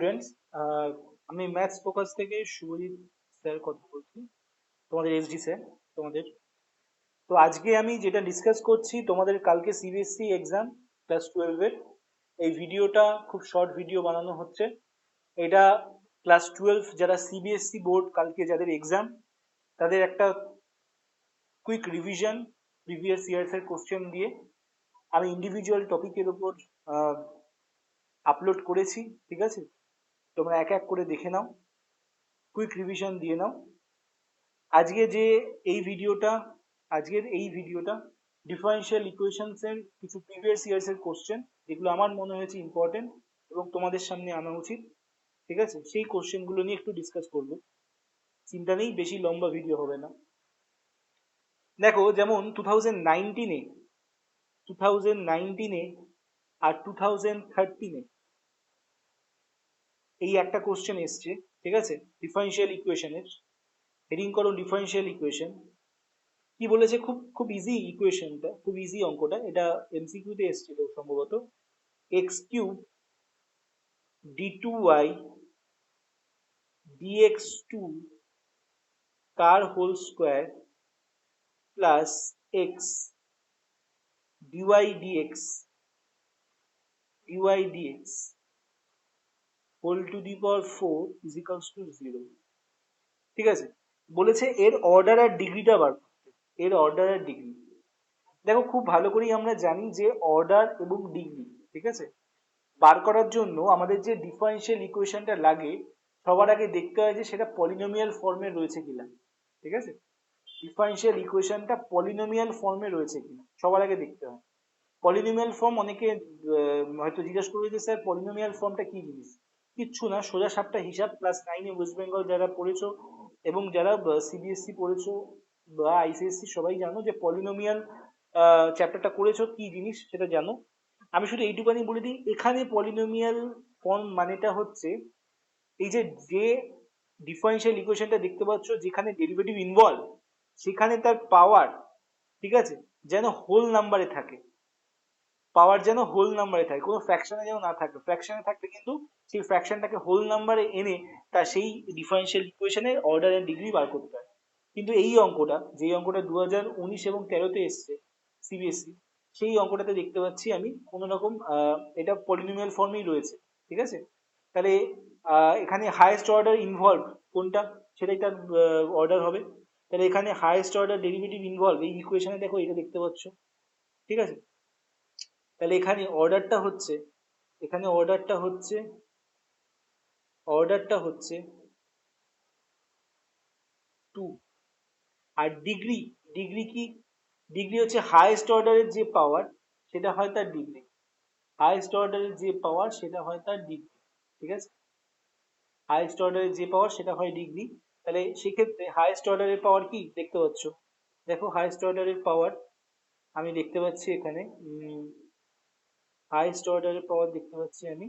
Students, আমি maths focus থেকে Subhajit sir কথা বলছি, তোমাদের এসডি স্যার। তোমাদের তো আজকে আমি যেটা ডিসকাস করছি, তোমাদের কালকে সিবিএসসি এক্সাম ক্লাস 12-এর। এই ভিডিওটা খুব শর্ট ভিডিও বানানো হচ্ছে। এটা ক্লাস 12 যারা সিবিএসসি বোর্ড কালকে যাদের এক্সাম, তাদের একটা কুইক রিভিশন প্রিভিয়াস ইয়ার্স এর কোশ্চেন দিয়ে আমি ইন্ডিভিজুয়াল টপিকের উপর আপলোড করেছি। ঠিক আছে, তোমরা এক এক করে দেখে নাও, কুইক রিভিশন দিয়ে নাও। আজকে যে এই ভিডিওটা আজকের এই ভিডিওটা ডিফারেনশিয়াল ইকুয়েশনস এর কিছু প্রিভিয়াস ইয়ার্স এর কোশ্চেন, যেগুলো আমার মনে হয়েছে ইম্পর্টেন্ট এবং তোমাদের সামনে আনা উচিত। ঠিক আছে, সেই কোশ্চেন গুলো নিয়ে একটু ডিসকাস করবো। চিন্তা নেই, বেশি লম্বা ভিডিও হবে না। দেখো, যেমন 2019-এ আর 2013-এ এই একটা কোশ্চেন এসছে। ঠিক আছে, ডিফারেনশিয়াল ইকুয়েশনের হেডিং করো ডিফারেনশিয়াল ইকুয়েশন। কি বলেছে, খুব খুব ইজি ইকুয়েশনটা, খুব ইজি অঙ্কটা। এটা এমসিকিউ তে এসেছিল সম্ভবত। x³ d2y dx2 কার whole square plus x dy dx whole to the power 4 is equals to 0। ঠিক আছে, বলেছে এর অর্ডার আর ডিগ্রিটা বার করতে। এর অর্ডার আর ডিগ্রি দেখো, খুব ভালো করেই আমরা জানি যে অর্ডার এবং ডিগ্রি, ঠিক আছে, বার করার জন্য আমাদের যে ডিফারেনশিয়াল ইকুয়েশনটা লাগে, সবার আগে দেখতে হয় যে সেটা পলিনোমিয়াল ফর্মে রয়েছে কিনা। ঠিক আছে, ডিফারেনশিয়াল ইকুয়েশনটা পলিনোমিয়াল ফর্মে রয়েছে কিনা সবার আগে দেখতে হয়। পলিনোমিয়াল ফর্ম, অনেকে হয়তো জিজ্ঞেস করবে যে স্যার পলিনোমিয়াল ফর্মটা কি জিনিস। কিচ্ছু না, সোজা সাপটা হিসাব। ক্লাস 9-এ ওয়েস্ট বেঙ্গল যারা পড়েছো এবং যারা সিবিএসসি পড়েছো বা আইসিএসসি, সবাই জানো যে পলিনোমিয়াল চ্যাপ্টারটা করেছো, কি জিনিস সেটা জানো। আমি শুধু এইটুকানি বলে দিই, এখানে পলিনোমিয়াল ফর্ম মানেটা হচ্ছে এই যে যে ডিফারেনশিয়াল ইকুয়েশনটা দেখতে পাচ্ছ, যেখানে ডেরিভেটিভ ইনভলভ, সেখানে তার পাওয়ার, ঠিক আছে, যেন হোল নাম্বারে থাকে। পাওয়ার যেন হোল নাম্বারে থাকে, কোনো ফ্র্যাকশনে যেন না থাকে। ফ্র্যাকশনে থাকলে কিন্তু সেই ফ্র্যাকশনটাকে হোল নাম্বারে এনে তা সেই ডিফারেনশিয়াল ইকুয়েশনের অর্ডার এন্ড ডিগ্রি বার করতে হয়। কিন্তু এই অঙ্কটা, যে অঙ্কটা 2019 এবং 13-তে এসছে সিবিএসসি, সেই অঙ্কটাতে দেখতে পাচ্ছি আমি কোনো রকম এটা পলিনোমিয়াল ফর্মেই রয়েছে। ঠিক আছে, তাহলে এখানে হাইয়েস্ট অর্ডার ইনভলভ কোনটা, সেটাই তার অর্ডার হবে। তাহলে এখানে হাইয়েস্ট অর্ডার ডেরিভেটিভ ইনভলভ এই ইকুয়েশনে দেখো, এটা দেখতে পাচ্ছ। ঠিক আছে, তাহলে এখানে অর্ডারটা হচ্ছে 2। আর ডিগ্রি, ডিগ্রি কি, ডিগ্রি হচ্ছে হাইয়েস্ট অর্ডারের যে পাওয়ার, সেটা হয় তার ডিগ্রি। হাইয়েস্ট অর্ডারের যে পাওয়ার সেটা হয় তার ডিগ্রি। ঠিক আছে, হাইয়েস্ট অর্ডারের যে পাওয়ার সেটা হয় ডিগ্রি। তাহলে সেক্ষেত্রে হাইয়েস্ট অর্ডারের পাওয়ার কি দেখতে পাচ্ছ, দেখো হাইয়েস্ট অর্ডারের পাওয়ার আমি দেখতে পাচ্ছি এখানে, হাইয়েস্ট অর্ডারের পাওয়ার দেখতে পাচ্ছি আমি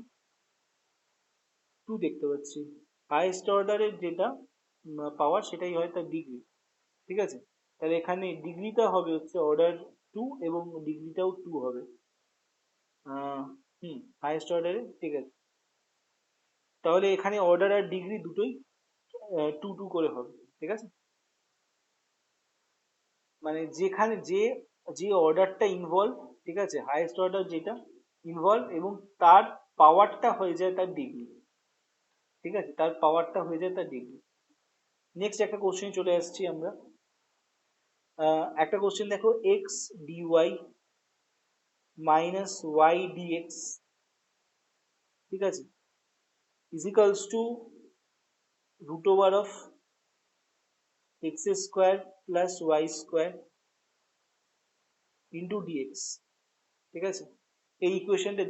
2 দেখতে পাচ্ছি। হাইয়েস্ট অর্ডারের যেটা পাওয়ার সেটাই হয় তার ডিগ্রি। ঠিক আছে, তাহলে এখানে ডিগ্রিটা হবে হচ্ছে অর্ডার 2 এবং ডিগ্রিটাও 2 হবে। হাইয়েস্ট অর্ডারে, ঠিক আছে। তাহলে এখানে অর্ডার আর ডিগ্রি দুটোই 2 2 করে হবে। ঠিক আছে, মানে যেখানে যে যে অর্ডারটা ইনভলভ, ঠিক আছে, হাইয়েস্ট অর্ডার যেটা ইনভলভ এবং তার পাওয়ারটা হয়ে যায় তার ডিগ্রি। ঠিক আছে, তার পাওয়ারটা হয়ে যায় তার ডিগ্রি। নেক্সট একটা কোশ্চেন চলে আসছি আমরা। একটা কোশ্চেন দেখো, x dy minus y dx, ঠিক আছে, is equals to root over of x square plus y square into dx. ঠিক আছে, এই ইকুয়েশনটা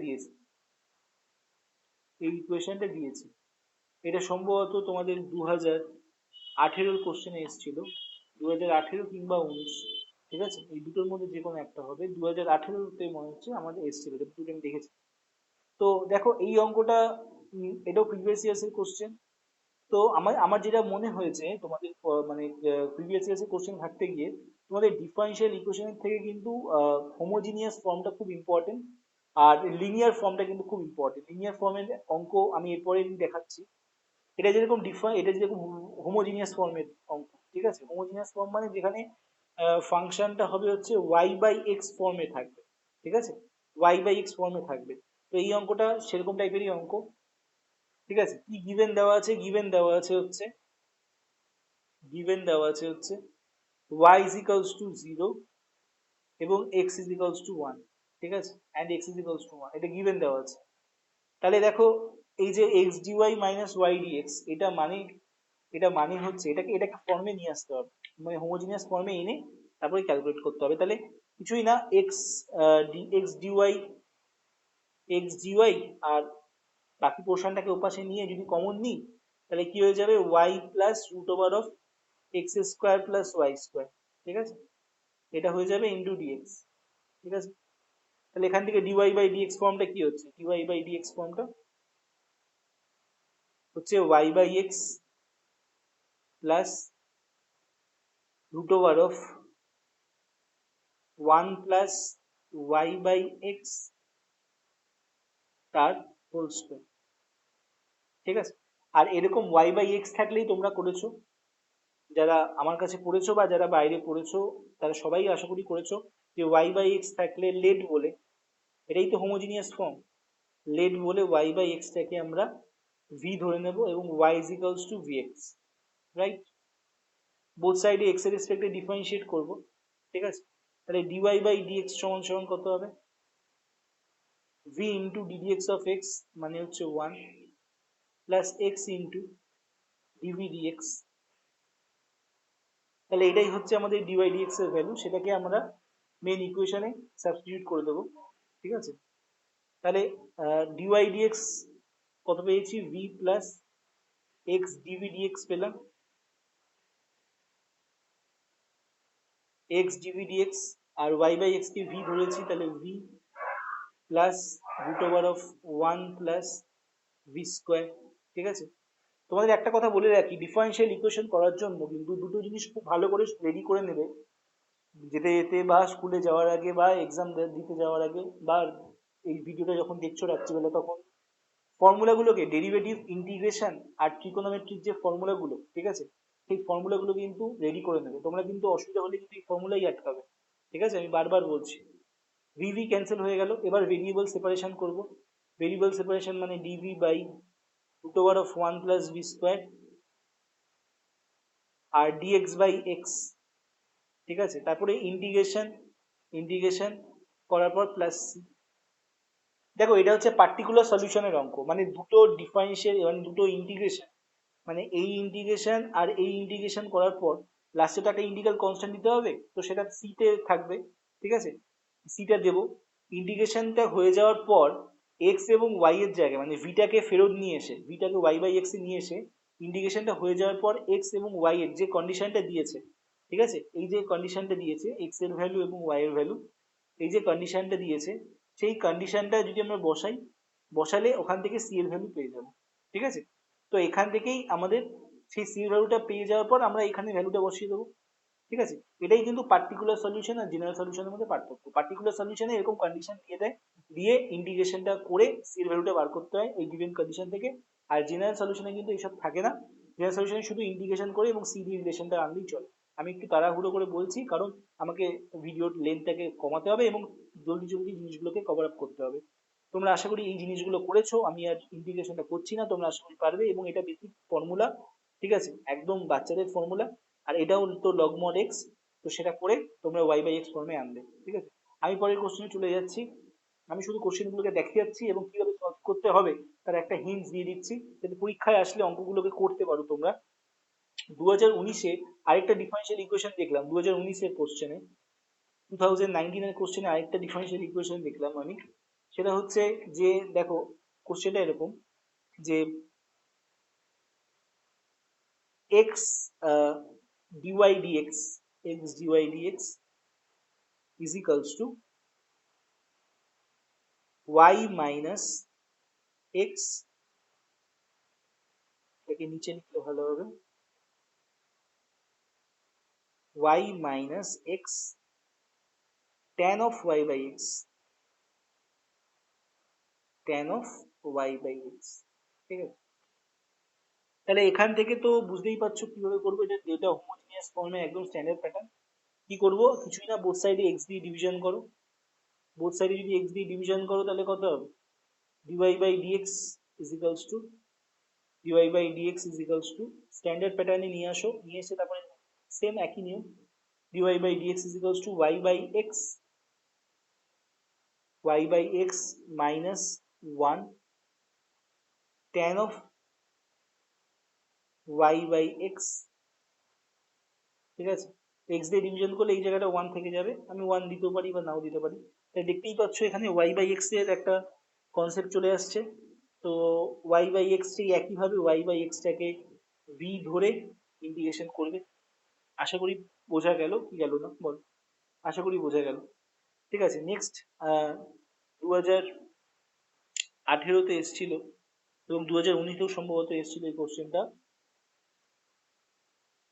দিয়েছে। এটা সম্ভবত তোমাদের 2018-র কোশ্চেনে এসেছিল, 2018 কিংবা 19। ঠিক আছে, এই দুটোর মধ্যে যে কোনো একটা হবে। 2018-তে মনে হচ্ছে আমাদের এসেছিল, এটা দুটো আমি দেখেছি। তো দেখো এই অঙ্কটা, এটাও প্রিভিয়াস ইয়ার্স এর কোশ্চেন। তো আমার আমার যেটা মনে হয়েছে, তোমাদের মানে প্রিভিয়াস ইয়ার্স এর কোশ্চেন ঘাটতে গিয়ে তোমাদের ডিফারেনশিয়াল ইকুয়েশনের থেকে কিন্তু হোমোজিনিয়াস ফর্মটা খুব ইম্পর্টেন্ট। আর লিনিয়ার ফর্মটা কিন্তু খুব ইম্পর্টেন্ট। লিনিয়ার ফর্মের অঙ্ক আমি এরপরে দেখাচ্ছি। এটা যেরকম হোমোজিনিয়াস ফর্মের অঙ্ক, ঠিক আছে? হোমোজিনিয়াস ফর্ম মানে যেখানে ফাংশনটা হবে হচ্ছে ওয়াই বাই এক্স ফর্মে থাকবে, ঠিক আছে? ওয়াই বাই এক্স ফর্মে থাকবে। তো এই অঙ্কটা সেরকম টাইপেরই অঙ্ক, ঠিক আছে? কি গিভেন দেওয়া আছে? গিভেন দেওয়া আছে হচ্ছে y is equals to 0 এবং x is equals to 1, ঠিক আছে? and x is equals to 1, এটা গিভেন দেওয়া আছে। তাহলে দেখো, এই যে x dy minus y dx, এটা মানে হচ্ছে এটাকে ফর্মে নিয়ে আসতে হবে, মানে হোমোজিনিয়াস ফর্মে এনে তারপরে ক্যালকুলেট করতে হবে। তাহলে কিছুই না, x dy আর বাকি পোর্শনটাকে ওপাশে নিয়ে যদি কমন নিই, তাহলে কি হয়ে যাবে? y plus root over of x square plus y square, ঠিক আছে? এটা হয়ে যাবে ইন্টু ডিএক্স, ঠিক আছে? তাহলে এখান থেকে dy বাই ডিএক্স ফর্মটা কি হচ্ছে? dy বাই ডিএক্স ফর্মটা হচ্ছে y by x plus root over of 1 plus y by x তার হোল স্কোয়ার, ঠিক আছে? আর এরকম y বাই এক্স থাকলেই তোমরা করেছো, যারা আমার কাছে পড়েছো বা যারা বাইরে পড়েছো তারা সবাই আশা করি করেছো, যে y বাই এক্স থাকলে লেট বলে, এটাই তো হোমোজিনিয়াস ফর্ম, লেট বলে y বাই এক্সটাকে আমরা v ধরে নেব এবং y is equals to vx, right? Both সাইডে x এর রেসপেক্টে ডিফারেন্সিয়েট করব, ঠিক আছে? তাহলে dy বাই dx সমান সমান কত হবে? v into ddx of x মানে হচ্ছে 1 plus x into dv dx। তাহলে এটাই হচ্ছে আমাদের dy dx এর ভ্যালু, সেটাকে আমরা মেন ইকুয়েশনে সাবস্টিটিউট করে দেবো, ঠিক আছে? তাহলে dy dx কত পেয়েছি? v plus x dv dx পেলাম, x dv dx, আর y বাই x কে v ধরেছি, তাহলে v plus root over of 1 plus v square, ঠিক আছে? তোমাদের একটা কথা বলে রাখি, ডিফারেন্সিয়াল ইকুয়েশন করার জন্য কিন্তু দুটো জিনিস খুব ভালো করে রেডি করে নেবে, যেতে যেতে বা স্কুলে যাওয়ার আগে বা এক্সাম দিতে যাওয়ার আগে বা এই ভিডিওটা যখন দেখছো রাত্রিবেলা, তখন ফর্মুলাগুলোকে, ডেরিভেটিভ, ইন্টিগ্রেশন আর ট্রিকোনোমেট্রিক যে ফর্মুলাগুলো, ঠিক আছে, সেই ফর্মুলাগুলো কিন্তু রেডি করে নেবে। তোমরা কিন্তু অসুবিধা হলে কিন্তু এই ফর্মুলাই আটকাবে, ঠিক আছে? আমি বারবার বলছি। ভিভি ক্যান্সেল হয়ে গেল, এবার ভেরিয়েবল সেপারেশন করব। ভেরিয়েবল সেপারেশন মানে dv by root over of 1 plus v square আর ডিএক্স বাই এক্স, ঠিক আছে? তারপরে ইন্টিগ্রেশন করার পর প্লাস সি। দেখো, এটা হচ্ছে পার্টিকুলার সলিউশনের অঙ্ক, মানে দুটো ডিফারেন্সিয়াল মানে দুটো ইন্টিগ্রেশন, মানে এই ইন্টিগ্রেশন আর এই ইন্টিগ্রেশন করার পর লাস্টে তো একটা ইন্টিগ্রাল কনস্ট্যান্ট দিতে হবে, তো সেটা সিতে থাকবে, ঠিক আছে? সিটা দেব। ইন্টিগ্রেশনটা হয়ে যাওয়ার পর এক্স এবং ওয়াই এর জায়গায়, মানে ভিটাকে ফেরত নিয়ে এসে, ভিটাকে ওয়াই বাই এক্স এ নিয়ে এসে, ইন্টিগ্রেশনটা হয়ে যাওয়ার পর এক্স এবং ওয়াই এর যে কন্ডিশনটা দিয়েছে, ঠিক আছে, এই যে কন্ডিশনটা দিয়েছে এক্স এর ভ্যালু এবং ওয়াই এর ভ্যালু, এই যে কন্ডিশনটা দিয়েছে, সেই কন্ডিশনটা যদি আমরা বসাই, বসালে ওখান থেকে সি এর ভ্যালু পেয়ে যাবো, ঠিক আছে? তো এখান থেকেই আমাদের সেই সি এর ভ্যালুটা পেয়ে যাওয়ার পর আমরা এখানে ভ্যালুটা বসিয়ে দেবো, ঠিক আছে? এটাই কিন্তু পার্টিকুলার সলিউশন আর জেনারেল সলিউশনের মধ্যে পার্থক্য। পার্টিকুলার সলিউশনে এরকম কন্ডিশন দিয়ে দেয়, দিয়ে ইন্টিগ্রেশনটা করে সি এর ভ্যালুটা বার করতে হয় এই গিভেন কন্ডিশন থেকে। আর জেনারেল সলিউশনে কিন্তু এইসব থাকে না, জেনারেল সলিউশনে শুধু ইন্টিগ্রেশন করে এবং সি দিয়ে রিলেশনটা আনলেই চলে। আমি একটু তাড়াহুড়ো করে বলছি, কারণ আমাকে ভিডিওর লেন্থটাকে কমাতে হবে এবং জলদি জলদি জিনিসগুলোকে কভার আপ করতে হবে। তোমরা আশা করি এই জিনিসগুলো করেছো, আমি আর ইন্টিগ্রেশনটা করছি না, তোমরা আশা করি পারবে। এবং এটা বেসিক ফর্মুলা, ঠিক আছে, একদম বাচ্চাদের ফর্মুলা। আর এটাও তো লগ মড এক্স, তো সেটা করে তোমরা ওয়াই বাই এক্স ফর্মে আনবে, ঠিক আছে? আমি পরের কোশ্চেনে চলে যাচ্ছি। আমি শুধু কোশ্চেনগুলোকে দেখে যাচ্ছি এবং কিভাবে সলভ করতে হবে তার একটা হিন্টস দিয়ে দিচ্ছি, যাতে পরীক্ষায় আসলে অঙ্কগুলোকে করতে পারো তোমরা। 2019-এ আরেকটা ডিফারেন্সিয়াল ইকুয়েশন দেখলাম, 2019-এর কোশ্চেনে, 2019-এর কোশ্চেনে আরেকটা ডিফারেন্সিয়াল ইকুয়েশন দেখলাম আমি। সেটা হচ্ছে যে, দেখো, কোশ্চেনটা এরকম যে x dy dx, x dy dx is equals to y minus x, এটাকে নিচে লিখলে ভালো হবে, y minus x tan of y by x, tan of y by x। ঠিক আছে, তাহলে এখান থেকে তো বুঝতেই পারছো কিভাবে করবো এটা, এটা হোমোজিনিয়াস ফর্মে একদম স্ট্যান্ডার্ড প্যাটার্ন। কি করবো, কিছুই না, বোথ সাইডে এক্স দিয়ে ডিভিশন করো। বোথ সাইডে যদি এক্স দিয়ে ডিভিশন করো তাহলে কত হবে, dy by dx is equals to dy by dx is equals to standard প্যাটার্নে নিয়ে আসো, নিয়ে এসে তারপরে সেম একই নিয়ম, dy by dx is equals to y by x minus 1 tan of y by x। ঠিক আছে, এক্স দিয়ে ডিভিশন করলে এই জায়গাটা 1 থেকে যাবে, আমি 1 দিতেও পারি বা নাও দিতে পারি। তাই দেখতেই পাচ্ছ এখানে y by x এর একটা কনসেপ্ট চলে আসছে। তো y by x টি একইভাবে y by x টাকে v ধরে ইন্টিগ্রেশন করবে। আশা করি বোঝা গেল কি গেল না বল, আশা করি বোঝা গেল। ঠিক আছে, নেক্সট 2018-তে এসেছিল এবং 2019-তেও সম্ভবত এসেছিল এই কোশ্চেনটা।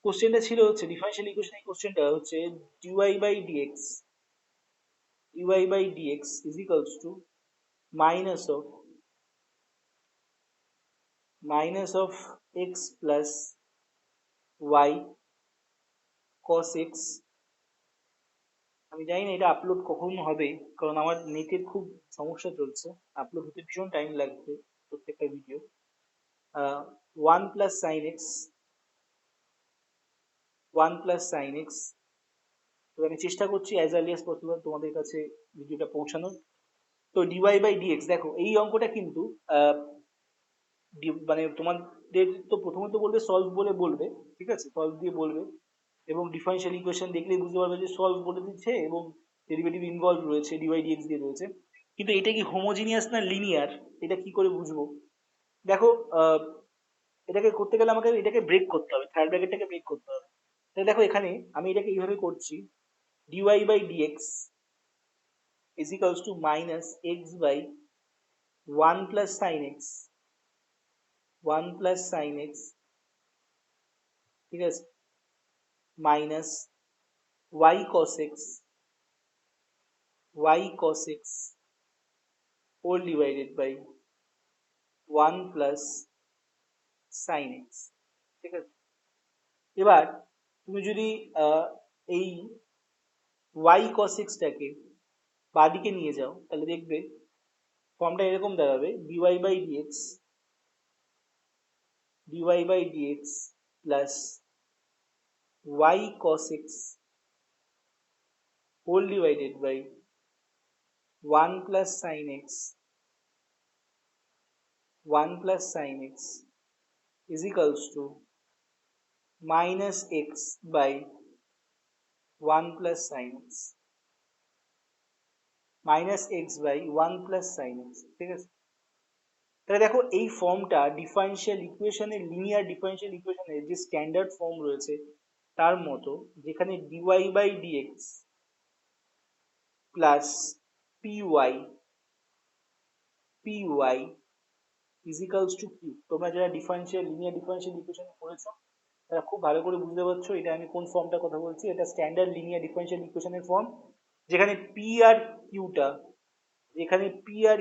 কোশ্চেনটা ছিল হচ্ছে ডিফারেনশিয়াল ইকুয়েশন, এই কোশ্চেনটা হচ্ছে dy by dx is equals to minus of x plus y cos x। আমি জানি না এটা আপলোড কখন হবে, কারণ আমার নেটের খুব সমস্যা চলছে, আপলোড হতে ভীষণ টাইম লাগবে প্রত্যেকটা video. 1 plus sine x, 1 plus sine x. তো আমি চেষ্টা করছি অ্যাজ আর্লি অ্যাজ পসিবল তোমাদের কাছে ভিডিওটা পৌঁছানোর। তো ডিওয়াই বাই ডিএক্স, দেখো এই অঙ্কটা কিন্তু মানে তোমাদের তো প্রথমে তো বলবে সলভ বলে বলবে, ঠিক আছে, সলভ দিয়ে বলবে, এবং ডিফারেনশিয়াল ইকুয়েশন দেখলেই বুঝতে পারবে যে সলভ বলে দিচ্ছে এবং ডেরিভেটিভ ইনভলভ রয়েছে, ডিওয়াই ডিএক্স দিয়ে রয়েছে। কিন্তু এটা কি হোমোজিনিয়াস না লিনিয়ার, এটা কি করে বুঝবো? দেখো, এটাকে করতে গেলে আমাকে এটাকে ব্রেক করতে হবে, থার্ড ব্র্যাকেটটাকে ব্রেক করতে হবে। তাহলে দেখো এখানে আমি এটাকে এইভাবে করছি, dy by dx is equals to minus x by 1 plus sin x, 1 plus sin x, ঠিক আছে, minus y cos x whole divided by 1 plus sin x। ঠিক আছে, এবার তুমি যদি এই y cos x টাকে বাঁদিকে নিয়ে যাও তাহলে দেখবে ফর্মটা এরকম দাঁড়াবে, dy by dx plus y cos x whole divided by 1 plus sin x, 1 plus sin x is equals to minus x by 1 plus sin x, minus x by 1 plus sin x। ঠিক আছে, তাহলে দেখো এই ফর্মটা differential ইকুয়েশনের, linear differential ইকুয়েশনের যে standard form রয়েছে তার মতো, যেখানে dy by dx plus py is equals to q। তোমরা যারা ডিফারেনশিয়াল, লিনিয়ার ডিফারেনশিয়াল ইকুয়েশন পড়েছো তারা খুব ভালো করে বুঝতে পারছো এটা আমি কোন ফর্মটার কথা বলছি। এটা স্ট্যান্ডার্ড লিনিয়ার ডিফারেনশিয়াল ইকুয়েশনের ফর্ম, যেখানে পি আর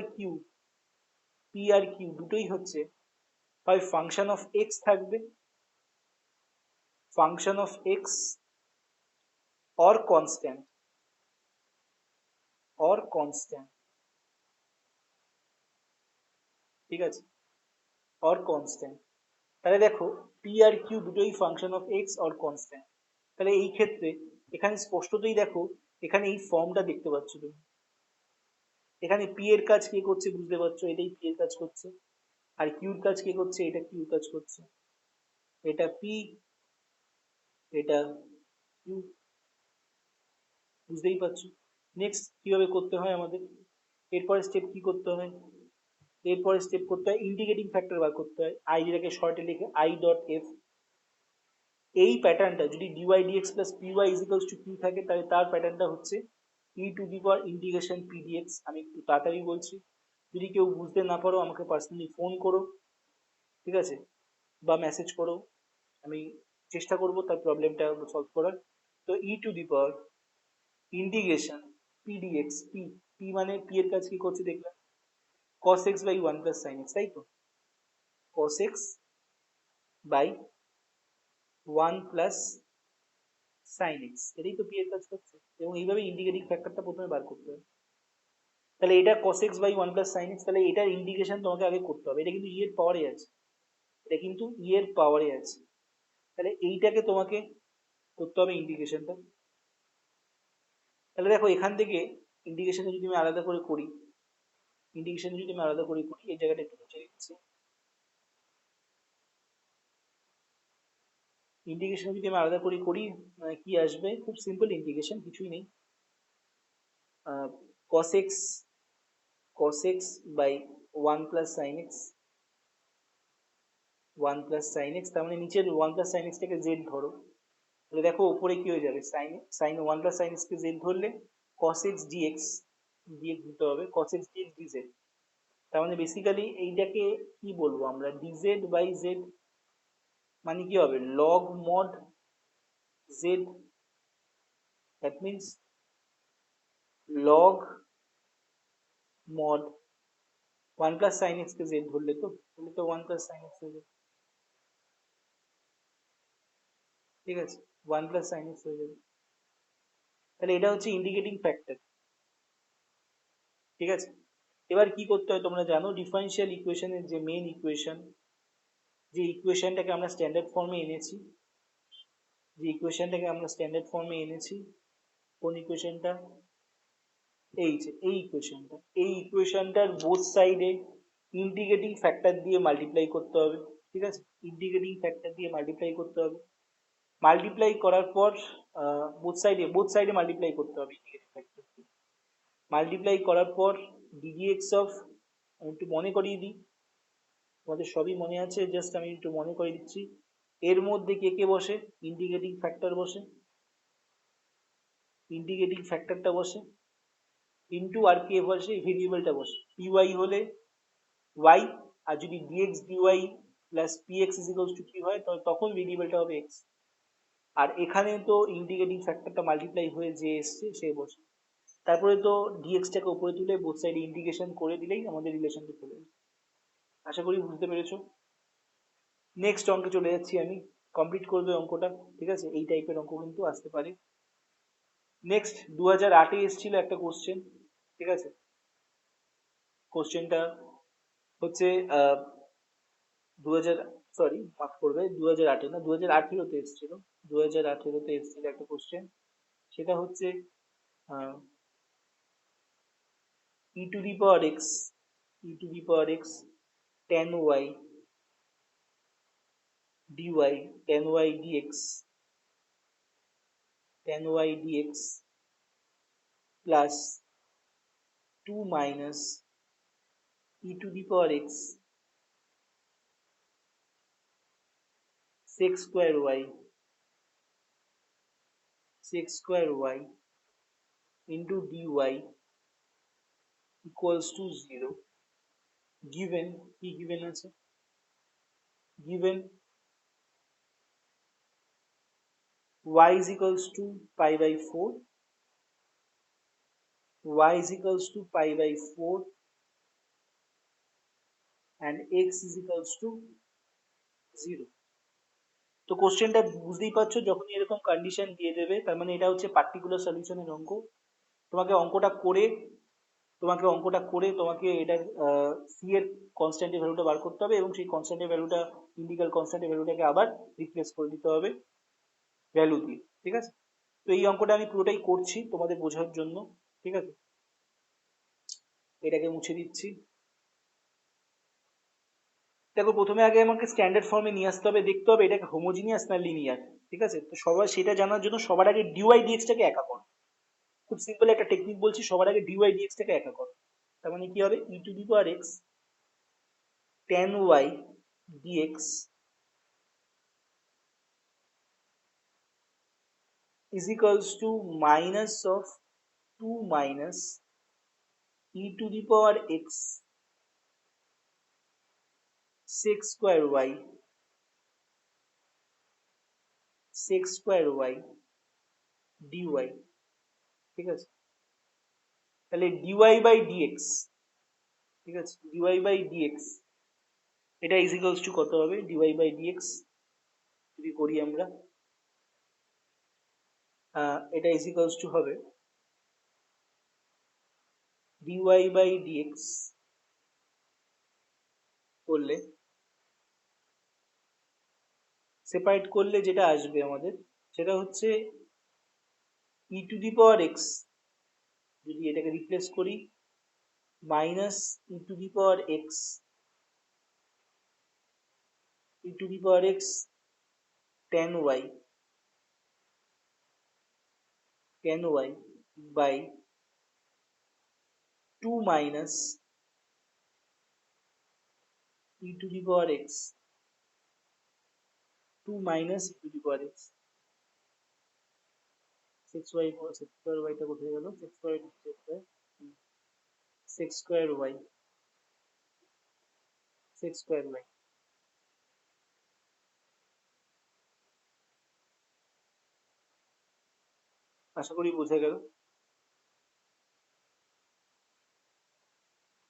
কিউ দুটোই হচ্ছে হয় ফাংশন অফ এক্স থাকবে, function of x or constant, ঠিক আছে, অর কনস্ট্যান্ট। তাহলে দেখো পি আর কিউ দুটোই function of x or constant. তাহলে এই ক্ষেত্রে এখানে স্পষ্টতই দেখো, এখানে এই ফর্মটা দেখতে পাচ্ছ তুমি, এখানে পি এর কাজ কে করছে বুঝতে পারছো, এটাই পি এর কাজ করছে, আর কিউর কাজ কে করছে, এটা কিউর কাজ করছে, এটা পি, এটা কিউ, বুঝতেই পারছো। নেক্সট কিভাবে করতে হয় আমাদের, এরপরে স্টেপ কি করতে হয়, এরপরে স্টেপ করতে হয় ইন্টিগ্রেটিং ফ্যাক্টর বার করতে হয়, আই যেটাকে শর্টে লিখে আই ডট এফ। এই প্যাটার্নটা যদি dy dx plus py is equals to q থাকে তাহলে তার প্যাটার্নটা হচ্ছে e to the power integration pdx. আমি একটু তাড়াতাড়ি বলছি, যদি কেউ বুঝতে না পারো আমাকে পার্সোনালি ফোন করো, ঠিক আছে, বা মেসেজ করো, আমি চেষ্টা করব তার প্রবলেমটা সলভ করার। তো e to the power integration p dx, p, p মানে পি এর কাজ কি করছে দেখলাম, cos x by 1 plus sin x, তাই তো? cos x by 1 plus sin x, এটাই তো p এর কাজ করছে। এবং এইভাবে ইন্টিগ্রেটিং ফ্যাক্টরটা প্রথমে বার করতে হবে। তাহলে এটা cos x by 1 plus sin x, তাহলে এটার ইন্টিগ্রেশন তোমাকে আগে করতে হবে। এটা কিন্তু ই এর পাওয়ারে আছে, এটা কিন্তু ই এর পাওয়ারে আছে। তাহলে এইটাকে তোমাকে করতে হবে ইন্টিগ্রেশনটা। তাহলে দেখো এখান থেকে ইন্টিগ্রেশনটা যদি আমি আলাদা করে করি, ইন্টিগ্রেশন যদি আমি আলাদা করে করি, এই জায়গাটা একটু মুছে দিচ্ছি। ইন্টিগ্রেশন যদি আমি আলাদা করে করি, কি আসবে? খুব সিম্পল ইন্টিগ্রেশন, কিছুই নেই। cos x by 1 plus sin x, 1 plus sin x, তার মানে নিচের 1 প্লাস sin x টাকে z ধরো। তাহলে দেখো উপরে কি হয়ে যাবে, sin 1 প্লাস sin x কে z ধরলে cos x dx, dx দিতে হবে, cos x dx dz। তার মানে বেসিক্যালি এইটাকে কি বলবো আমরা, dz বাই z, মানে কি হবে, log mod z, that means log mod 1 plus sin x K z ধরলে তো, তাহলে তো 1 প্লাস sin x হয়ে যাবে, ঠিক আছে? 1 প্লাস sin x হয়ে যাবে। তাহলে এটা হচ্ছে ইন্ডিকেটিং ফ্যাক্টর, ঠিক আছে? এবার কি করতে হয় তোমরা জানো, ডিফারেনশিয়াল ইকুয়েশনের যে মেইন ইকুয়েশন, যে ইকুয়েশনটাকে আমরা স্ট্যান্ডার্ড ফর্মে এনেছি, যে ইকুয়েশনটাকে আমরা স্ট্যান্ডার্ড ফর্মে এনেছি, কোন ইকুয়েশনটা? এই যে এই ইকুয়েশনটা, এই ইকুয়েশনটার বোথ সাইডে ইন্টিগ্রেটিং ফ্যাক্টর দিয়ে মাল্টিপ্লাই করতে হবে, ঠিক আছে? ইন্টিগ্রেটিং ফ্যাক্টর দিয়ে মাল্টিপ্লাই করতে হবে। মাল্টিপ্লাই করার পর বোথ সাইডে মাল্টিপ্লাই করতে হবে ইন্টিগ্রেটিং ফ্যাক্টর দিয়ে। মাল্টিপ্লাই করার পর ddx অফ, আমি একটু মনে করিয়ে দিই, তোমাদের সবই মনে আছে, জাস্ট আমি একটু মনে করে দিচ্ছি। এর মধ্যে কে কে বসে? ইন্টিগ্রেটিং ফ্যাক্টর বসে, ইন্টিগ্রেটিং ফ্যাক্টরটা বসে, ইন্টু আর কে বসে, ভেরিয়েবলটা বসে, py হলে y, আর যদি dx dy plus px is equals two q হয়, তখন ভেরিয়েবলটা হবে x। আর এখানে তো ইন্টিগ্রেটিং ফ্যাক্টরটা মাল্টিপ্লাই হয়ে যে এসছে সে বসে, তারপরে তো dx টাকে উপরে তুলে বোথ সাইডে ইন্টিগ্রেশন করে দিলেই আমাদের রিলেশনটা চলে যাবে। আশা করি বুঝতে পেরেছো। নেক্সট অঙ্কে চলে যাচ্ছি আমি, কমপ্লিট করবে অঙ্কটা, ঠিক আছে? এই টাইপের অঙ্ক কিন্তু আসতে পারে। নেক্সট 2008-এ এসেছিল একটা কোশ্চেন, ঠিক আছে? কোশ্চেনটা হচ্ছে 2000, সরি মাফ করবে, 2008-এ না, 2018-তে এসেছিল, 2018-তে এসেছিল একটা কোশ্চেন। সেটা হচ্ছে e two the power x, e two the power x tan y dy, tan y dx, tan y dx plus 2 minus e to the power x sec square y, sec square y into dy equals to 0, given, কি given আছে, given y is equals to pi by 4, y is equals to pi by 4 and x is equals to 0। তো কোশ্চেনটা বুঝতেই পারছো, যখনই এরকম condition দিয়ে দেবে তার মানে এটা হচ্ছে পার্টিকুলার সলিউশনের অঙ্ক। তোমাকে অঙ্কটা করে তোমাকে এটার সি এর কনস্ট্যান্টের ভ্যালুটা বার করতে হবে, এবং সেই কনস্ট্যান্টের ভ্যালুটা, ইন্টিগ্রাল কনস্ট্যান্টের ভ্যালুটাকে আবার রিপ্লেস করে দিতে হবে ভ্যালু দিয়ে, ঠিক আছে? তো এই অঙ্কটা আমি পুরোটাই করছি তোমাদের বোঝার জন্য, ঠিক আছে? এটাকে মুছে দিচ্ছি। দেখো প্রথমে আগে আমাকে স্ট্যান্ডার্ড ফর্মে নিয়ে আসতে হবে, দেখতে হবে এটাকে হোমোজিনিয়াস না লিনিয়ার, ঠিক আছে? তো সবার সেটা জানার জন্য সবার আগে ডিওয়াই ডিএক্স টাকে একা করো। খুব সিম্পল একটা টেকনিক বলছি, সবার আগে ডিওয়াই ডিএক্স টাকে একা করো। তার মানে কি হবে, e to the power x tan y dx is equals to minus of 2 minus e to the power x sec square y, sec square y dy, ঠিক আছে? তাহলে dy বাই dx, ঠিক আছে, ডিওয়াই বাই ডিএক্স, এটা is equals two কত হবে, dy by dx যদি করি আমরা, এটা ইজ ইকুয়ালস টু হবে ডিওয়াই বাই ডিএক্স করলে, সেপারেট করলে যেটা আসবে আমাদের সেটা হচ্ছে e to the power x, যদি এটাকে রিপ্লেস করি minus e to the power x, e to the power x tan y, tan y by two minus e to the power x, two minus e to the power x, sec y, sec square ওয়াইটা কোথায় গেল, sec square sec square y, sec square y. আশা করি বোঝা গেল।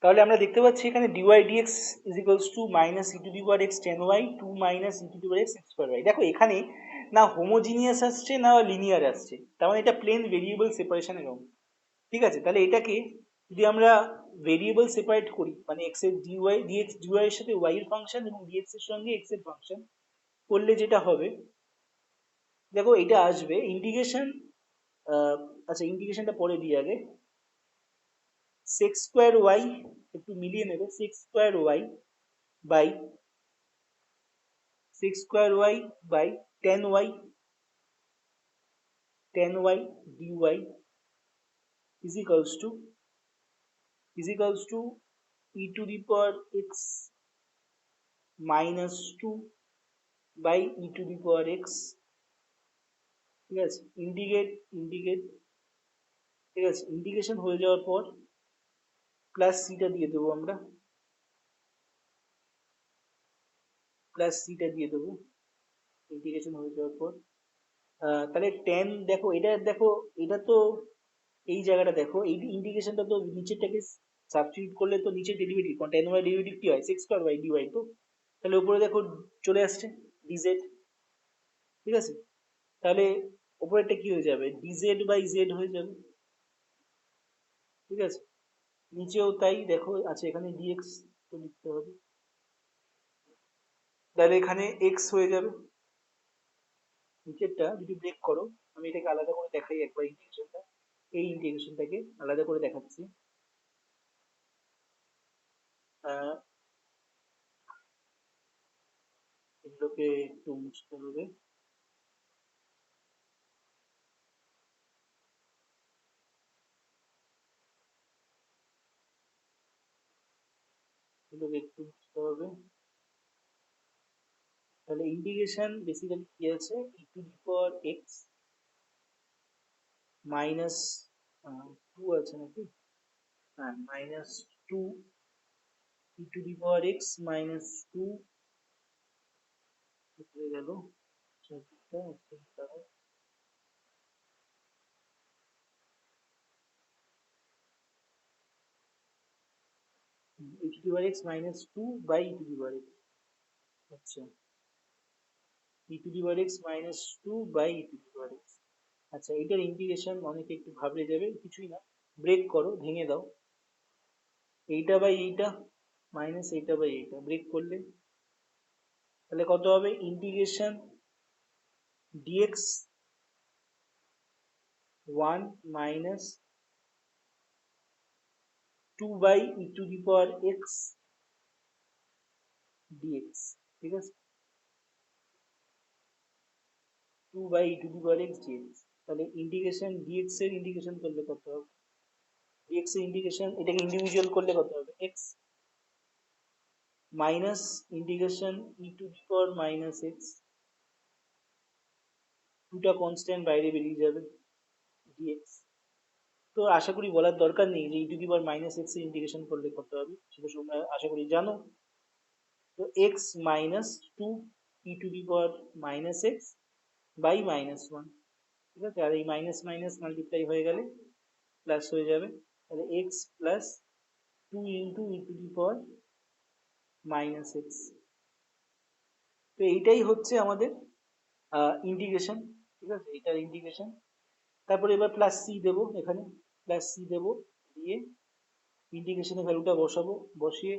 তাহলে আমরা দেখতে পাচ্ছি এখানে dy dx is equals to minus e to the power x tan Y, two minus e to the power x sec square y. দেখো এখানে না হোমোজিনিয়াস আসছে না লিনিয়ার আসছে, তার মানে এটা প্লেন ভেরিয়েবল সেপারেশনের অঙ্ক। ঠিক আছে, তাহলে এটাকে যদি আমরা ভেরিয়েবল সেপারেট করি, মানে এক্স এর ডিওয়াই ডিএক্স, ডিওয়াই এর সাথে ওয়াই এর ফাংশন এবং ডিএক্স এর সঙ্গে এক্স এর ফাংশন করলে যেটা হবে, দেখো এটা আসবে ইন্টিগ্রেশন, আচ্ছা ইন্টিগ্রেশনটা পরে দিই আগে, সিক্স স্কোয়ার ওয়াই, একটু মিলিয়ে নেবে, sec square y by sec square y by tan y, tan y dy is equals to e to the power x minus 2 by e to the power x, ঠিক আছে, integrate, ঠিক আছে, integration হয়ে যাওয়ার পর প্লাস সিটা দিয়ে দেবো আমরা, প্লাস সিটা দিয়ে দেবো ইন্টিগ্রেশন হয়ে যাওয়ার পর। তাহলে টেন, দেখো এটা দেখো, এটা তো এই জায়গাটা দেখো, এই ইন্টিগ্রেশনটা তো নিচেরটাকে সাবস্টিটিউট করলে তো নিচের ডেরিভেটিভ, কারণ টেন ওয়াই ডেরিভেটিভ কি হয়, সিক্স স্কোয়ার ওয়াই ডিওয়াই, তো তাহলে উপরে দেখো চলে আসছে ডিজেড, ঠিক আছে, তাহলে উপরেরটা কি হয়ে যাবে, ডিজেড বাই জেড হয়ে যাবে, ঠিক আছে, নিচেও তাই দেখো আছে, এখানে ডিএক্স তো লিখতে হবে, তাহলে এখানে এক্স হয়ে যাবে। নিচেরটা যদি ব্রেক করো, আমি এটাকে আলাদা করে দেখাই একবার ইন্টিগ্রেশনটা, এই ইন্টিগ্রেশনটাকে আলাদা করে দেখাচ্ছি, এগুলোকে একটু মুছতে হবে, এগুলোকে একটু মুছতে হবে। তাহলে ইন্টিগ্রেশন বেসিক্যালি কি আছে, e to the power x minus two আছে নাকি, হ্যাঁ minus two e to the power x minus two হয়ে গেল, e to the power x minus two by e to the power x, আচ্ছা e to the power x minus two by e to the power x. আচ্ছা এটার integration অনেকে একটু ভাবলে যাবে, কিছুই না, ব্রেক করো, ভেঙে দাও, এইটা বাই এইটা মাইনাস এইটা বাই এইটা, ব্রেক করলে তাহলে কত হবে, integration dx one minus two by e to the power x dx, ঠিক আছে, two by e to the power x dx. তাহলে ইন্টিগ্রেশন ডিএক্স এর ইন্টিগ্রেশন করলে কত হবে, ডিএক্স এর ইন্টিগ্রেশন এটাকে ইন্ডিভিজুয়াল করলে কত হবে, x minus integration E to the power minus x, টুটা কনস্ট্যান্ট বাইরে বেরিয়ে যাবে, ডিএক্স। তো আশা করি বলার দরকার নেই যে e to the power minus x এর ইন্টিগ্রেশন করলে কত হবে, সেটা তোমরা আশা করি জানো। তো x minus two e to the power minus x by minus one, ঠিক আছে, আর এই মাইনাস মাইনাস মাল্টিপ্লাই হয়ে গেলে প্লাস হয়ে যাবে, তাহলে x plus 2 into E to the power minus x. তো এইটাই হচ্ছে আমাদের ইন্টিগ্রেশন, ঠিক আছে, এটার ইন্টিগ্রেশন। তারপরে এবার প্লাস সি দেবো, এখানে প্লাস সি দেবো, দিয়ে ইন্টিগ্রেশনের ভ্যালুটা বসাবো, বসিয়ে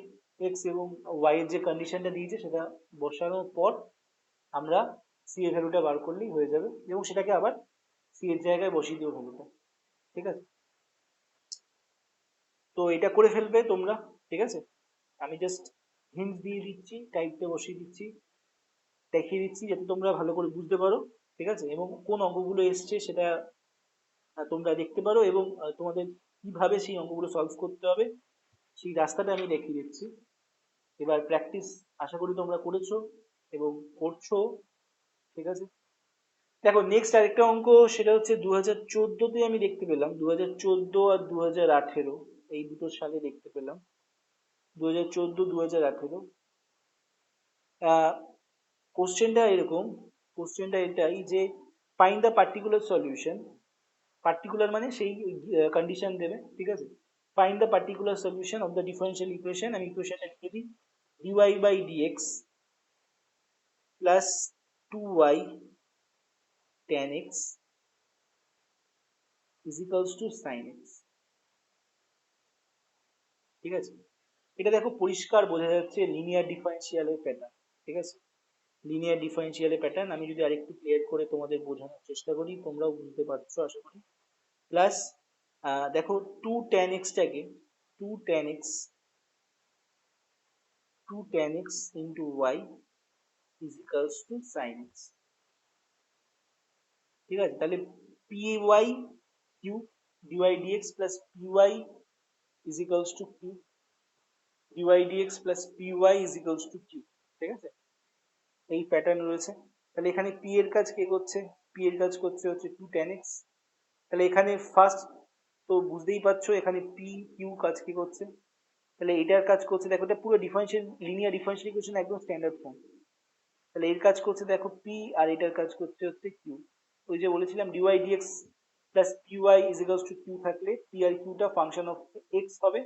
এক্স এবং ওয়াই এর যে কন্ডিশনটা দিয়েছে সেটা বসানোর পর আমরা সি এর ভ্যালুটা বার করলেই হয়ে যাবে, এবং সেটাকে আবার সি এর জায়গায় বসিয়ে দেবো ভ্যালুটা, ঠিক আছে। তো এটা করে ফেলবে তোমরা, ঠিক আছে। আমি জাস্ট হিন্টস দিয়ে দিচ্ছি, টাইপটা বসিয়ে দিচ্ছি, দেখিয়ে দিচ্ছি যাতে তোমরা ভালো করে বুঝতে পারো, ঠিক আছে, এবং কোন অঙ্কগুলো এসছে সেটা তোমরা দেখতে পারো, এবং তোমাদের কিভাবে সেই অঙ্কগুলো সলভ করতে হবে সেই রাস্তাটা আমি দেখিয়ে দিচ্ছি। এবার প্র্যাকটিস আশা করি তোমরা করেছো এবং করছো, ঠিক আছে। দেখো নেক্সট আরেকটা অঙ্ক, সেটা হচ্ছে 2014-তে আমি দেখতে পেলাম, 2014 আর 2018 এই দুটো সালে দেখতে পেলাম, 2014 2018। কোশ্চেনটা এরকম, কোশ্চেনটা এটাই যে find the particular solution, particular মানে সেই কন্ডিশন দেবে, ঠিক আছে। Find the particular solution of the differential equation, আমি ইকুয়েশনটা লিখে দিই, dy by dx plus 2y tan x is equals to sin x, ঠিক আছে। এটা দেখো পরিষ্কার বোঝা যাচ্ছে লিনিয়ার ডিফারেন্সিয়ালের প্যাটার্ন, ঠিক আছে, লিনিয়ার ডিফারেন্সিয়ালের প্যাটার্ন। আমি যদি আরেকটু ক্লিয়ার করে তোমাদের বোঝানোর চেষ্টা করি, তোমরাও বুঝতে পারছো আশা করি। প্লাস দেখো 2 tan x টাকে 2 tan x 2 tan x into y is equals to sin x, ঠিক আছে। তাহলে py q dy dx plus py is equals to q, dy dx plus py is equals to q, ঠিক আছে। এই pattern রয়েছে। তাহলে এখানে p এর কাজ কে করছে, p এর কাজ করছে হচ্ছে 2 tan x। তাহলে এখানে ফার্স্ট তো বুঝতেই পারছো এখানে p q কাজ কি করছে, তাহলে এটার কাজ করছে, দেখো এটা পুরো ডিফারেন্সিয়াল লিনিয়ার ডিফারেন্সিয়াল ইকুয়েশন একদম স্ট্যান্ডার্ড ফর্ম। তাহলে এর কাজ করছে দেখো p, আর এটার কাজ করছে হচ্ছে q। ওই যে বলেছিলাম dy dx plus py is equals to q থাকলে p আর q টা ফাংশন অফ x হবে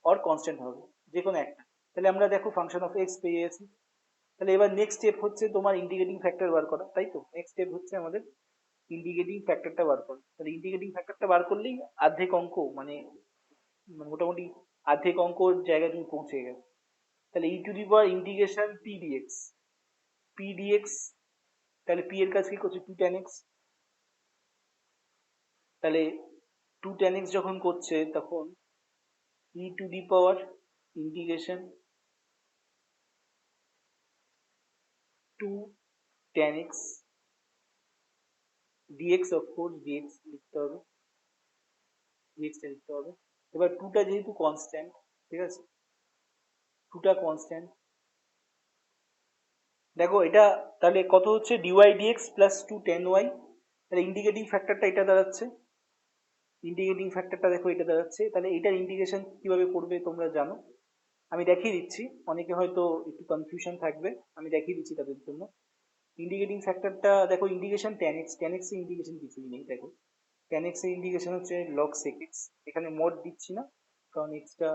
আর কনস্ট্যান্ট হবে, যে কোনো একটা। তাহলে আমরা দেখো ফাংশন অফ x পেয়ে গেছি। তাহলে এবার নেক্সট স্টেপ হচ্ছে তোমার ইন্টিগ্রেটিং ফ্যাক্টর বার করা, তাই তো। নেক্সট স্টেপ হচ্ছে আমাদের ইন্টিগ্রেটিং ফ্যাক্টরটা বার করা। তাহলে ইন্টিগ্রেটিং ফ্যাক্টরটা বার করলেই অর্ধেক অঙ্ক মানে মোটামুটি অর্ধেক অঙ্কর জায়গায় তুমি পৌঁছে গেছো। তাহলে e to the power integration p dx, p dx, তাহলে পি এর কাছে কি করছে 2 tan x, তাহলে 2 tan x যখন করছে তখন e to the power integration 2 tan x dx, of course dx লিখতে হবে, ডিএক্স টা লিখতে হবে। এবার টুটা যেহেতু কনস্ট্যান্ট, ঠিক আছে, টুটা কনস্ট্যান্ট, দেখো এটা তাহলে কত হচ্ছে dy dx plus 2 tan y। তাহলে ইন্টিগ্রেটিং ফ্যাক্টরটা এটা দাঁড়াচ্ছে, ইন্টিগ্রেটিং ফ্যাক্টরটা দেখো এটা দাঁড়াচ্ছে। তাহলে এটার ইন্টিগ্রেশন কিভাবে করবে তোমরা জানো, আমি দেখিয়ে দিচ্ছি, অনেকে হয়তো একটু কনফিউশন থাকবে, আমি দেখিয়ে দিচ্ছি তাদের জন্য। ইন্টিগ্রেটিং ফ্যাক্টরটা দেখো ইন্টিগ্রেশন tan x এর ইন্টিগ্রেশন কিছুই নেই, দেখো tan x এর ইন্টিগ্রেশন হচ্ছে log sec x, এখানে মোড দিচ্ছি না কারণ এক্সটা